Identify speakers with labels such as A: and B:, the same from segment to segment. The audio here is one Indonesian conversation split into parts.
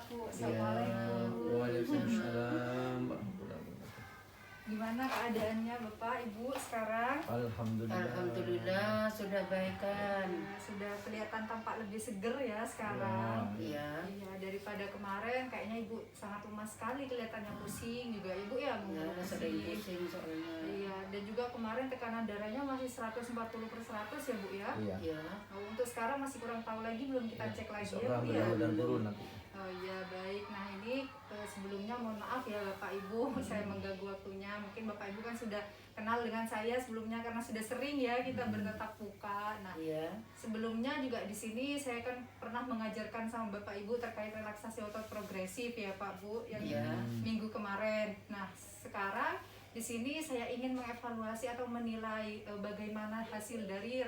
A: Bu.
B: Ya,
A: Assalamualaikum.
B: waalaikumsalam.
A: Gimana keadaannya Bapak Ibu sekarang?
B: Alhamdulillah.
C: Alhamdulillah sudah baikan.
A: Sudah kelihatan tampak lebih seger ya sekarang.
C: Iya.
A: Iya, daripada kemarin kayaknya Ibu sangat lemas sekali, kelihatannya pusing juga Ibu ya,
C: Ya, sering pusing soalnya.
A: Iya, dan juga kemarin tekanan darahnya masih 140/100 ya Bu ya.
B: Iya.
C: Ya.
A: Oh, untuk sekarang masih kurang tahu lagi, belum kita cek lagi ya
B: Seorang
A: Bu ya.
B: mudah-mudahan turun nanti.
A: Oh iya baik, nah ini sebelumnya mohon maaf ya Bapak Ibu, saya mengganggu waktunya. Mungkin Bapak Ibu kan sudah kenal dengan saya sebelumnya karena sudah sering ya kita bertatap muka. Nah
C: Iya.
A: sebelumnya juga di sini saya kan pernah mengajarkan sama Bapak Ibu terkait relaksasi otot progresif ya Pak Bu yang
C: Iya.
A: minggu kemarin. Nah sekarang di sini saya ingin mengevaluasi atau menilai bagaimana hasil dari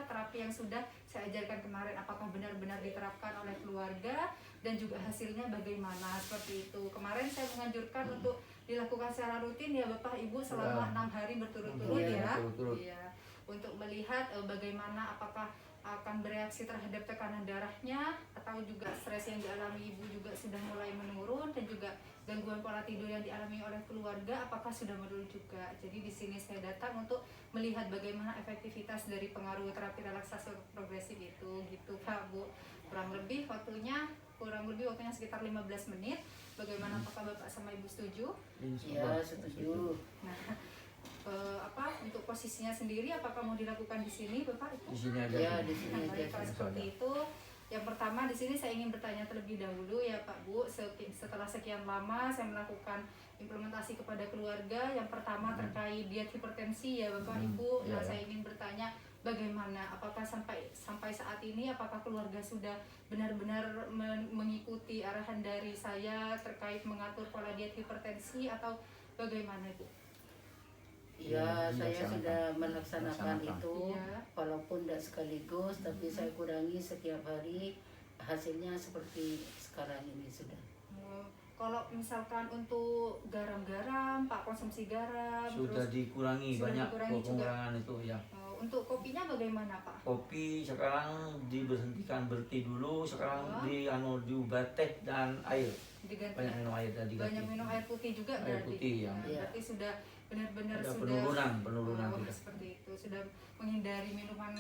A: terapi yang sudah saya ajarkan kemarin, apakah benar-benar diterapkan oleh keluarga dan juga hasilnya bagaimana seperti itu. Kemarin saya menganjurkan untuk dilakukan secara rutin ya Bapak Ibu selama 6 hari berturut-turut ya.
B: Berturut-turut.
A: Iya. Untuk melihat bagaimana apakah akan bereaksi terhadap tekanan darahnya atau juga stres yang dialami ibu juga sudah mulai menurun dan juga gangguan pola tidur yang dialami oleh keluarga apakah sudah menurun juga. Jadi di sini saya datang untuk melihat bagaimana efektivitas dari pengaruh terapi relaksasi progresif itu gitu Pak Bu. Kurang lebih waktunya sekitar 15 menit. Bagaimana apakah Bapak sama Ibu setuju?
C: Iya, setuju.
A: Nah, untuk posisinya sendiri apakah mau dilakukan di sini Bapak Ibu?
B: Di sini aja.
C: Ya, di sini
A: Nah,
C: aja.
A: baik, kalau seperti itu, yang pertama di sini saya ingin bertanya terlebih dahulu ya Pak Bu. Setelah sekian lama saya melakukan implementasi kepada keluarga. Yang pertama terkait diet hipertensi ya Bapak Ibu. Nah,
B: Ya.
A: saya ingin bertanya bagaimana? Apakah sampai saat ini apakah keluarga sudah benar-benar mengikuti arahan dari saya terkait mengatur pola diet hipertensi atau bagaimana Bu?
C: Iya,
B: Ya,
C: saya sudah
B: melaksanakan.
C: melaksanakan itu,
A: Iya.
C: walaupun tidak sekaligus, tapi saya kurangi setiap hari. Hasilnya seperti sekarang ini sudah.
A: Kalau misalkan untuk garam-garam, Pak konsumsi garam,
B: Sudah
A: terus
B: dikurangi
A: sudah
B: banyak
A: dikurangi juga.
B: pengurangan itu ya.
A: Untuk kopinya bagaimana Pak?
B: Kopi sekarang diberhentikan berhenti dulu, sekarang diubah teh dan air.
A: Diganti
B: Banyak minum air dan diganti.
A: banyak minum air putih juga
B: Air
A: berarti.
B: putih yang
A: Nah, berarti sudah benar-benar
B: ada
A: sudah
B: penurunan
A: oh,
B: tidak.
A: seperti itu sudah menghindari minuman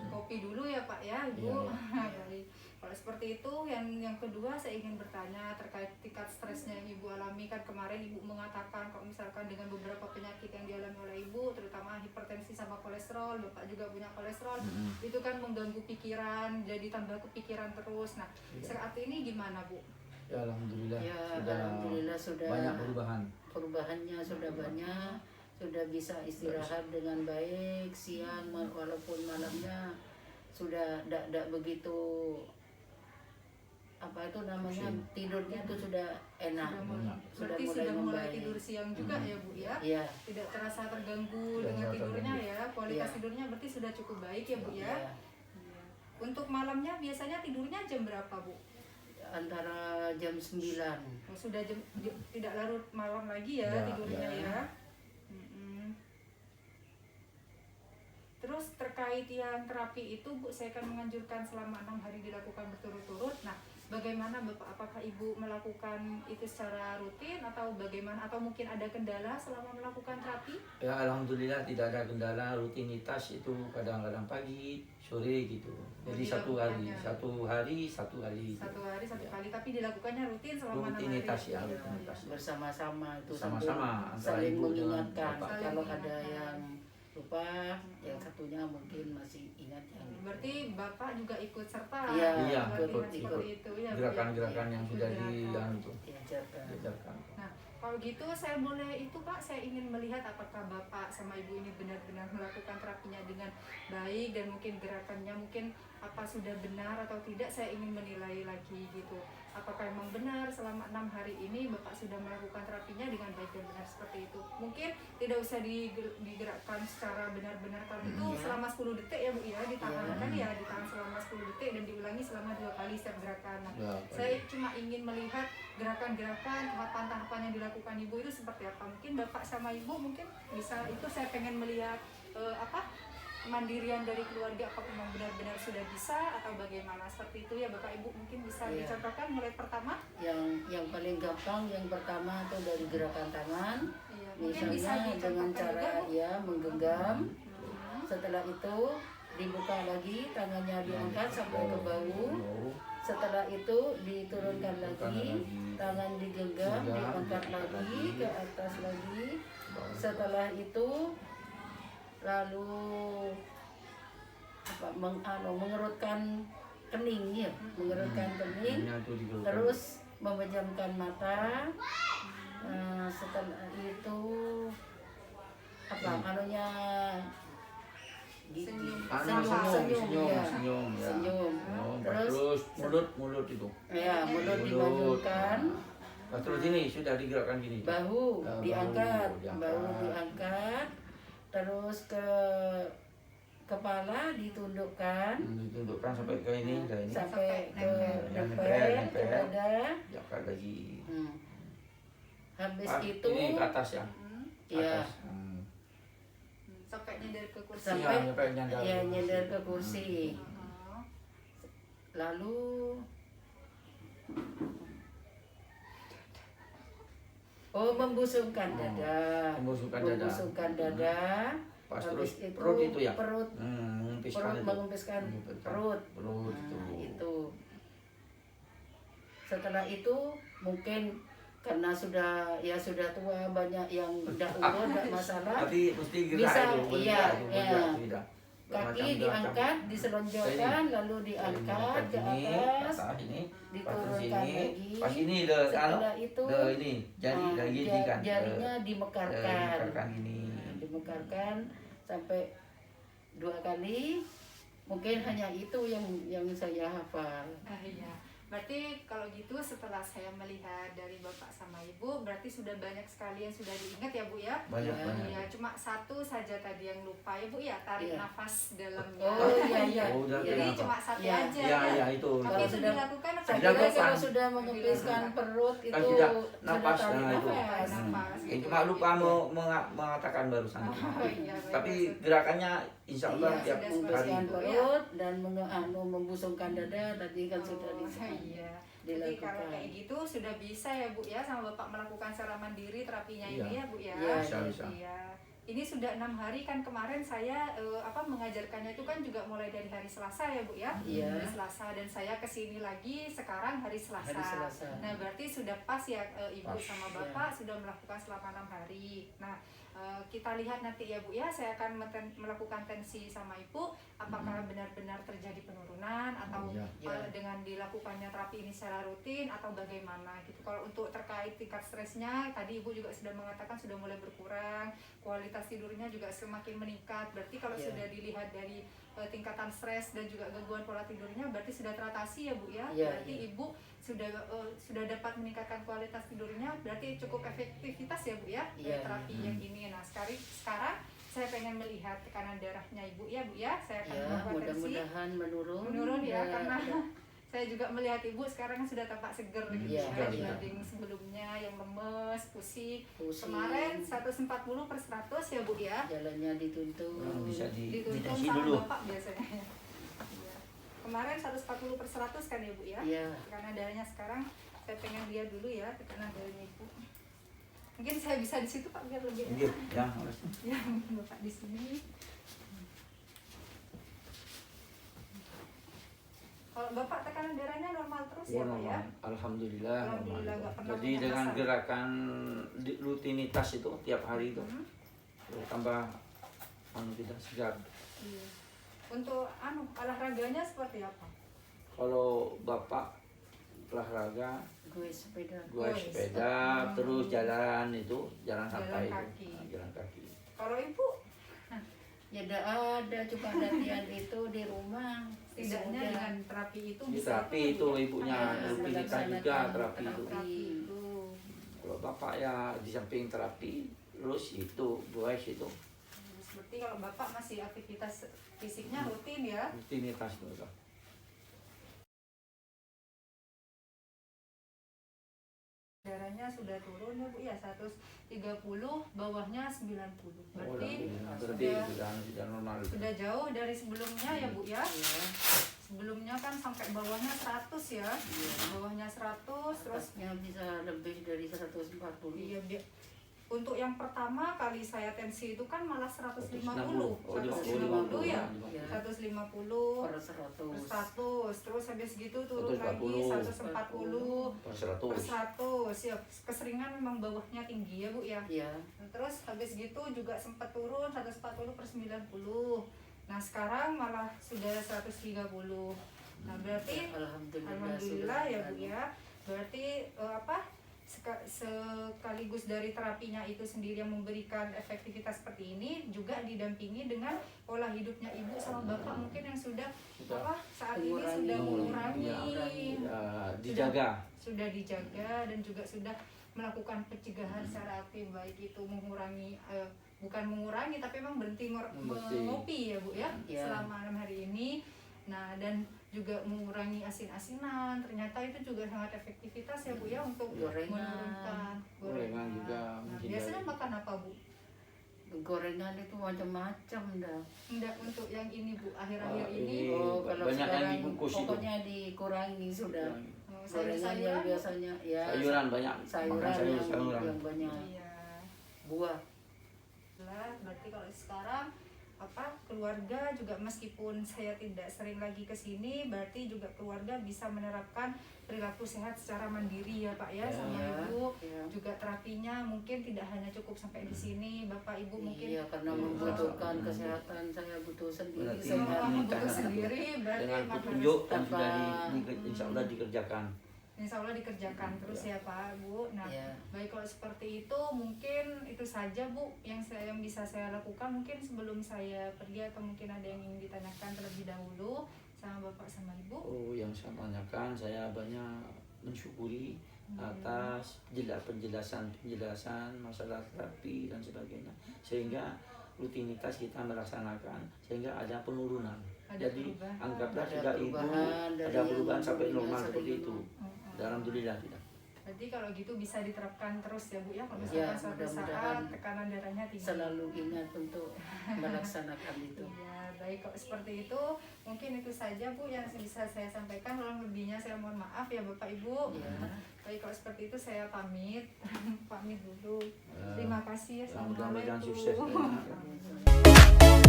A: kopi dulu ya Pak ya Ibu.
B: Iya,
A: Baik. Kalau seperti itu yang kedua saya ingin bertanya terkait tingkat stresnya yang Ibu alami. Kan kemarin Ibu mengatakan kalau misalkan dengan beberapa penyakit yang dialami oleh Ibu terutama hipertensi sama kolesterol, Bapak juga punya kolesterol, itu kan mengganggu pikiran, jadi tambah kepikiran terus. Nah, saat ini gimana Bu?
B: Ya, alhamdulillah.
C: Ya, alhamdulillah sudah
B: banyak perubahan.
C: Perubahannya sudah banyak, sudah bisa istirahat dengan baik siang walaupun malamnya sudah tidak begitu tidurnya itu sudah enak,
A: Berarti sudah mulai tidur siang juga ya Bu ya?
C: Iya.
A: Tidak terasa terganggu
B: Tidak
A: dengan
B: terasa
A: tidurnya
B: terganggu.
A: ya? Kualitas
C: Iya.
A: tidurnya berarti sudah cukup baik ya Bu ya?
C: Iya.
A: Iya. Untuk malamnya biasanya tidurnya jam berapa Bu?
C: Antara jam 9.
A: Sudah tidak larut malam lagi ya,
B: Ya,
A: tidurnya
C: ya.
A: ya? Mm-mm. Terus terkait yang terapi itu Bu, saya akan menganjurkan selama 6 hari dilakukan berturut-turut. Nah, bagaimana Bapak? Apakah Ibu melakukan itu secara rutin atau bagaimana? Atau mungkin ada kendala selama melakukan terapi?
B: Ya, alhamdulillah tidak ada kendala. Rutinitas itu kadang-kadang pagi, sore gitu. Jadi satu hari.
A: Satu hari satu
B: Ya.
A: kali, tapi dilakukannya rutin selama 6 hari.
B: Rutinitas ya,
A: Iya.
B: rutinitas.
C: Bersama-sama itu
B: Sama-sama, antara
C: saling
B: ibu dengan
C: mengingatkan.
B: bapak.
C: Kalau
A: Saling
C: ada
A: mengingatkan.
C: yang lupa, yang satunya mungkin masih ingat yang itu.
A: Berarti Bapak juga ikut serta
C: Iya,
B: Iya,
A: latihan
C: ikut.
A: seperti itu ya Bu, ya?
B: Gerakan-gerakan yang sudah
A: Gerakan.
C: Diajarkan.
B: diajarkan.
A: Nah, kalau gitu saya boleh itu Pak, saya ingin melihat apakah Bapak sama Ibu ini benar-benar melakukan terapinya dengan baik dan mungkin gerakannya mungkin apa sudah benar atau tidak, saya ingin menilai lagi gitu. Apakah memang benar selama 6 hari ini Bapak sudah melakukan terapinya dengan baik dan benar seperti itu. Mungkin tidak usah digerakkan secara benar-benar kalau itu selama 10 detik ya Bu ya, ditahan kan ya, ditahan selama 10 detik dan diulangi selama 2 kali setiap gerakan. Nah,
B: Ya,
A: saya cuma ingin melihat gerakan-gerakan, tahapan-tahapan yang dilakukan Ibu itu seperti apa. Mungkin Bapak sama Ibu mungkin bisa itu, saya pengen melihat kemandirian dari keluarga apakah memang benar-benar sudah bisa atau bagaimana seperti itu ya Bapak Ibu, mungkin bisa
C: Iya.
A: dicontohkan mulai pertama.
C: Yang paling gampang yang pertama tuh dari gerakan tangan,
A: Iya, mungkin bisa
C: misalnya dengan
A: dicontohkan
C: cara
A: juga Bu.
C: ya menggenggam.
A: Hmm.
C: Setelah itu dibuka lagi, tangannya diangkat sampai ke bahu.
B: Bahu.
C: Setelah itu diturunkan lagi, tangan digenggam, diangkat lagi ke atas lagi. Setelah itu lalu mengerutkan kening ya, mengerutkan kening,
B: Ini tuh digerukkan.
C: terus memejamkan mata. Setelah itu anunya
A: Senyum.
C: senyum ya.
B: senyum, ya.
C: Senyum.
B: Terus mulut itu.
C: Ya, mulut
B: Mulut.
C: dimajukan,
B: Terus ini sudah digerakkan gini.
C: bahu
B: Bahu
C: diangkat,
B: diangkat.
C: bahu diangkat, terus ke kepala ditundukkan
B: Ditundukkan sampai ke ini, ke ini.
C: sampai ke
B: Nempel,
C: nempel ke
B: nempel.
C: dada.
B: Diangkat lagi.
C: Habis
B: Ah,
C: itu
B: ini ke atas ya.
A: Hmm.
C: ya
B: Atas.
A: Sampai nyender ke kursi.
C: sampai
B: Sampai nyandar.
C: ya nyender ke kursi.
A: Hmm.
C: Lalu membusungkan dada.
B: Membusungkan dada.
C: Membusungkan dada.
B: Pas
C: Habis
B: terus perut itu ya.
C: Perut
B: Mengempiskan itu.
C: mengempiskan perut.
B: Perut
C: Nah,
B: itu.
C: itu. Setelah itu mungkin karena sudah tua, banyak yang udah umur, tidak masalah.
B: Tapi mesti gerak
C: Bisa,
B: itu.
C: iya,
B: bergerak itu,
C: iya.
B: bergerak, tidak.
C: Kaki diangkat, diselonjorkan, lalu diangkat ke atas,
B: ini, pas terus
C: diturunkan
B: ini,
C: lagi.
B: pas ini
C: Setelah itu
B: ini jari
C: nah,
B: lagi kan,
C: jarinya dimekarkan.
B: dimekarkan ini.
C: Dimekarkan sampai 2 kali. Mungkin hanya itu yang saya hafal.
A: Nah, iya. Berarti kalau gitu setelah saya melihat dari Bapak sama Ibu, berarti sudah banyak sekali yang sudah diingat ya Bu ya?
B: Banyak
C: Ya,
B: banyak.
A: Iya, cuma satu saja tadi yang lupa ya Bu ya, tarik
C: Iya.
A: nafas dalamnya.
C: Oh iya iya.
B: Oh, udah
C: Iya.
A: Jadi
B: kenapa?
A: cuma satu
C: Iya.
A: aja
B: Ya
A: ya.
B: ya itu.
A: Tapi
C: Kalau
A: itu
C: sudah-
A: dilakukan apa?
C: Saya
B: Sudah
C: kira
B: bukan.
C: kalau sudah mengempiskan perut itu
B: sudah nafas,
C: tarik
B: nah, itu.
C: nafas.
A: Nafas.
B: Cuma lupa mengatakan barusan.
A: Oh, iya, baik,
B: Tapi
A: maksud-
B: gerakannya insya Allah
C: Iya,
B: tiap
A: sudah
B: hari
C: membusungkan
B: itu.
C: perut dan membusungkan dada tadi kan sudah
A: Oh, iya. Jadi kalau
C: dilakukan.
A: kayak gitu sudah bisa ya Bu ya sama Bapak melakukan secara mandiri terapinya
B: Iya.
A: ini ya Bu ya.
C: Iya,
B: bisa.
A: Iya. Ini sudah 6 hari kan kemarin saya mengajarkannya itu kan juga mulai dari hari Selasa ya Bu ya.
C: Iya.
A: Hari Selasa dan saya kesini lagi sekarang hari Selasa.
C: Hari Selasa.
A: Nah berarti sudah pas ya Ibu
B: Pas,
A: sama
C: ya.
A: Bapak sudah melakukan selama 6 hari. Nah kita lihat nanti ya Bu ya, saya akan melakukan tensi sama Ibu apakah benar-benar terjadi penurunan atau
B: Iya.
A: dengan dilakukannya terapi ini secara rutin atau bagaimana gitu. Kalau untuk terkait tingkat stresnya tadi Ibu juga sudah mengatakan sudah mulai berkurang, kualitas tidurnya juga semakin meningkat. Berarti kalau
C: Iya.
A: sudah dilihat dari tingkatan stres dan juga gangguan pola tidurnya berarti sudah teratasi ya Bu ya.
C: Iya,
A: Berarti
C: iya.
A: Ibu sudah dapat meningkatkan kualitas tidurnya, berarti cukup efektivitas ya Bu ya dari
C: Iya.
A: terapi yang ini. Nah sekarang saya pengen melihat tekanan darahnya Ibu ya Bu ya. Saya akan
C: Ya,
A: melakukan tensi.
C: mudah-mudahan menurun
A: Ya
C: Dan-
A: karena saya juga melihat Ibu sekarang kan sudah tampak seger gitu
C: Iya,
A: ya
C: iya.
A: dibanding sebelumnya yang lemes, pusing.
C: pusing,
A: Kemarin 140/100 ya Bu ya.
C: jalannya dituntun.
B: Bisa
A: Dituntun
B: ditensi
A: sama
B: dulu.
A: Bapak biasanya. Iya. Kemarin 140/100 kan ya Bu ya.
C: Iya.
A: Karena darahnya sekarang saya pengen lihat dulu ya tekanan darahnya Ibu. Mungkin saya bisa di situ Pak biar lebih
B: Iya,
A: enak.
B: ya.
A: Ya, Bapak di sini. Kalau Bapak tekanan darahnya normal terus ya Pak ya?
B: Alhamdulillah.
A: Alhamdulillah,
B: normal.
A: nggak pernah
B: Jadi
A: punya
B: dengan
A: masalah.
B: gerakan rutinitas itu tiap hari itu tambah tidak segar.
A: Iya. Untuk olahraganya seperti apa?
B: Kalau bapak olahraga,
C: Gue sepeda.
B: gua
A: Oh,
B: sepeda, terus jalan
A: Jalan
B: santai
A: kaki.
B: itu, jalan kaki.
A: Kalau Ibu
C: Ya ada cuma latihan itu di rumah.
A: setidaknya
C: Sudah.
A: dengan terapi itu
B: Di
A: bisa
B: terapi
A: apa,
B: itu
A: Bu, ya?
B: ibunya
A: Ah,
B: rutinitas juga
C: melaksanakan
B: terapi itu.
A: terapi itu.
B: Kalau bapak ya di samping terapi, terus itu itu
A: Seperti kalau Bapak masih aktivitas fisiknya rutin ya.
B: rutinitas itu.
A: darahnya sudah turun ya Bu ya, 130, bawahnya 90. Berarti
B: sudah normal.
A: sudah jauh dari sebelumnya ya Bu ya.
C: Iya.
A: Sebelumnya kan sampai bawahnya 100 ya. Bawahnya 100 terus
C: Atasnya bisa lebih dari 140.
A: iya untuk yang pertama kali saya tensi itu kan malah 150. 150 ya. 150
C: per
A: per
C: 100.
A: 100 terus habis gitu turun
B: 140.
A: lagi 140
B: Per
A: per
B: 100.
A: 100 ya, keseringan memang bawahnya tinggi ya Bu ya.
C: Iya.
A: Terus habis gitu juga sempat turun 140 per 90. Nah sekarang malah sudah 130. Nah berarti alhamdulillah ya Bu ya. Berarti sekaligus dari terapinya itu sendiri yang memberikan efektivitas seperti ini juga didampingi dengan pola hidupnya ibu sama bapak mungkin yang sudah saat ini sudah mengurangi,
B: dijaga.
A: sudah dijaga dan juga sudah melakukan pencegahan secara aktif, baik itu mengurangi bukan mengurangi tapi memang berhenti mengopi ya Bu ya selama 6 hari ini. Nah dan juga mengurangi asin-asinan, ternyata itu juga sangat efektivitas ya Bu ya untuk menurunkan
B: gorengan juga.
A: Nah, biasanya makan apa Bu?
C: Gorengan itu macam-macam dah.
A: Enggak untuk yang ini Bu, akhir-akhir ini.
C: Oh, kalau
B: banyak yang
C: sekarang
B: dibungkus itu.
C: pokoknya dikurangi sudah. Gorengan yang
A: sayur-sayuran
C: biasanya ya
B: Sayuran banyak.
C: sayuran
B: Makan sayuran.
C: yang banyak.
A: Iya.
C: Buah.
A: Lah, berarti kalau sekarang keluarga juga meskipun saya tidak sering lagi ke sini, berarti juga keluarga bisa menerapkan perilaku sehat secara mandiri ya Pak ya, sama Ibu. Juga terapinya mungkin tidak hanya cukup sampai di sini, Bapak Ibu mungkin
C: Iya, karena membutuhkan kesehatan, saya butuh sendiri.
B: Berarti
C: Sehat.
B: ini
A: butuh sendiri, berarti
B: dengan
A: emang
B: petunjuk
A: harus
B: dan sudah
C: tanpa-
B: insya Allah dikerjakan.
A: insya Allah dikerjakan terus ya Pak Bu. Nah
C: Iya.
A: baik kalau seperti itu mungkin itu saja Bu yang bisa saya lakukan. Mungkin sebelum saya pergi atau mungkin ada yang ingin ditanyakan terlebih dahulu sama Bapak sama Ibu.
B: Oh, yang saya tanyakan, saya banyak mensyukuri atas penjelasan masalah terapi dan sebagainya, sehingga rutinitas kita melaksanakan sehingga ada penurunan.
A: Ada
B: Jadi
A: perubahan.
B: anggaplah
C: Ada
B: sudah ibu
C: perubahan dari
B: ada perubahan
C: yang
B: sampai
C: dulunya
B: normal
C: sering
B: seperti itu.
C: dulu.
B: Alhamdulillah tidak.
A: Berarti kalau gitu bisa diterapkan terus ya Bu ya. Kalau
C: Ya,
A: misalkan suatu
C: mudah-mudahan
A: saat tekanan darahnya tinggi.
C: Selalu ingat untuk melaksanakan itu.
A: Iya, baik kalau seperti itu mungkin itu saja Bu yang bisa saya sampaikan. Kalau lebihnya saya mohon maaf ya Bapak Ibu.
C: Ya.
A: Baik kalau seperti itu saya pamit. Pamit dulu. Terima kasih ya.
B: Mudah-mudahan
A: Assalamualaikum.
B: sukses.